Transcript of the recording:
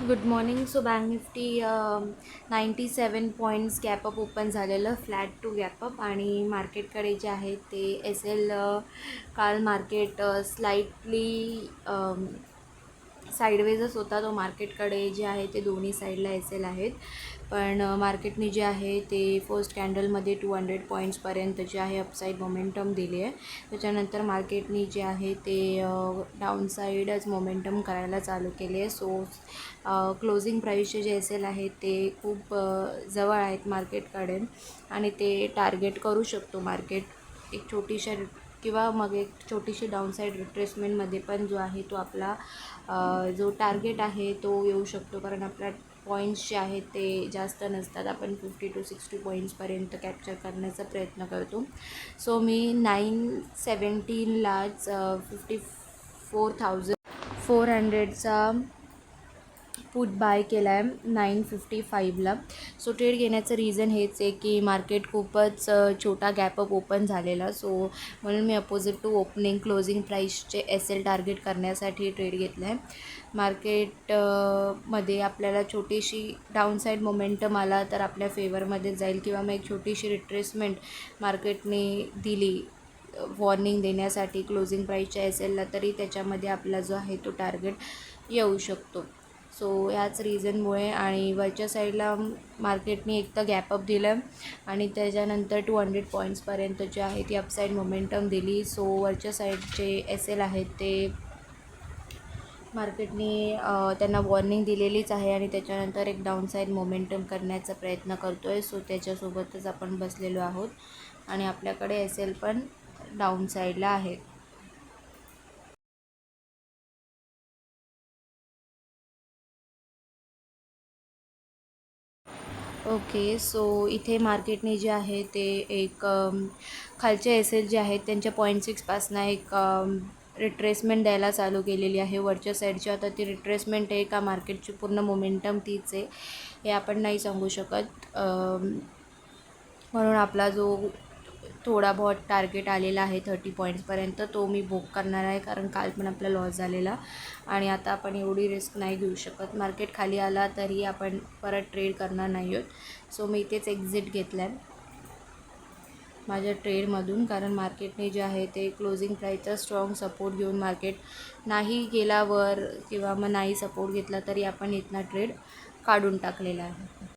Good morning. So bank Nifty 97 points gap up open झालेलं, flat to gap up. आणि मार्केटकडे जे आहे ते एस एल काल मार्केट स्लाइटली साईडवेजच होता. तो मार्केटकडे जे आहे ते दोन्ही साईडला एस एल आहेत, पण मार्केटने जे आहे ते फर्स्ट कॅन्डलमध्ये 200 पॉईंट्सपर्यंत जे आहे अपसाईड मोमेंटम दिली आहे. त्याच्यानंतर मार्केटने जे आहे ते डाऊनसाईडच मोमेंटम करायला चालू केले आहे. सो क्लोजिंग प्राईसचे जे एस एल आहेत ते खूप जवळ आहेत मार्केटकडे, आणि ते टार्गेट करू शकतो मार्केट एक छोटीशा किंवा मग एक छोटीशी डाऊनसाईड रिट्रेसमेंटमध्ये पण जो आहे तो आपला जो टार्गेट आहे तो येऊ शकतो. कारण आपल्या पॉईंट्स जे आहेत ते जास्त नसतात, आपण 50 to 60 पॉईंट्सपर्यंत कॅप्चर करण्याचा प्रयत्न करतो. सो मी 917लाच 54,400चा पुट बाय केला आहे 955ला. सो ट्रेड घेण्याचं रिझन हेच आहे की मार्केट खूपच छोटा गॅपअप ओपन झालेला. सो म्हणून मी अपोजिट टू ओपनिंग क्लोजिंग प्राईसचे एस एल टार्गेट करण्यासाठी ट्रेड घेतला आहे. मार्केट मध्ये आपल्याला छोटीशी डाऊनसाईड मोमेंटम आला तर आपल्या फेवरमध्ये जाईल, किंवा मग एक छोटीशी रिट्रेसमेंट मार्केटने दिली वॉर्निंग देण्यासाठी क्लोजिंग प्राईसच्या एस एलला, तरी त्याच्यामध्ये आपला जो आहे तो टार्गेट येऊ शकतो. सो ह्याच रिझनमुळे, आणि वरच्या साईडला मार्केटने एक तर गॅपअप दिलं आणि त्याच्यानंतर 200 पॉईंट्सपर्यंत जे आहे ती अपसाईड मोमेंटम दिली. सो वरच्या साईडचे एस एल आहेत ते मार्केटने त्यांना वॉर्निंग दिलेलीच आहे, आणि त्याच्यानंतर एक डाऊनसाईड मोमेंटम करण्याचा प्रयत्न करतो आहे. सो त्याच्यासोबतच आपण बसलेलो आहोत, आणि आपल्याकडे एस एल पण डाऊन साईडला आहेत. ओके. सो इथे मार्केटने जे आहे ते एक खालचे एस एल जे आहेत त्यांच्या 0.6पासनं एक रिट्रेसमेंट द्यायला चालू केलेली आहे वरच्या साईडची. आता ती रिट्रेसमेंट आहे का मार्केटची पूर्ण मोमेंटम तीच आहे हे आपण नाही सांगू शकत. म्हणून आपला जो थोडा बहुत टार्गेट आलेला आहे 30 पॉईंट्सपर्यंत तो मी बुक करणार आहे, कारण काल पण आपला लॉस झालेला, आणि आता आपण एवढी रिस्क नाही घेऊ शकत. मार्केट खाली आला तरी आपण परत ट्रेड करणार नाही आहोत. सो मी इथेच एक्झिट घेतला आहे माझ्या ट्रेडमधून, कारण मार्केटने जे आहे ते क्लोजिंग प्राईसचा स्ट्रॉंग सपोर्ट घेऊन मार्केट नाही गेल्यावर किंवा मग नाही सपोर्ट घेतला तरी आपण इथनं ट्रेड काढून टाकलेला आहे.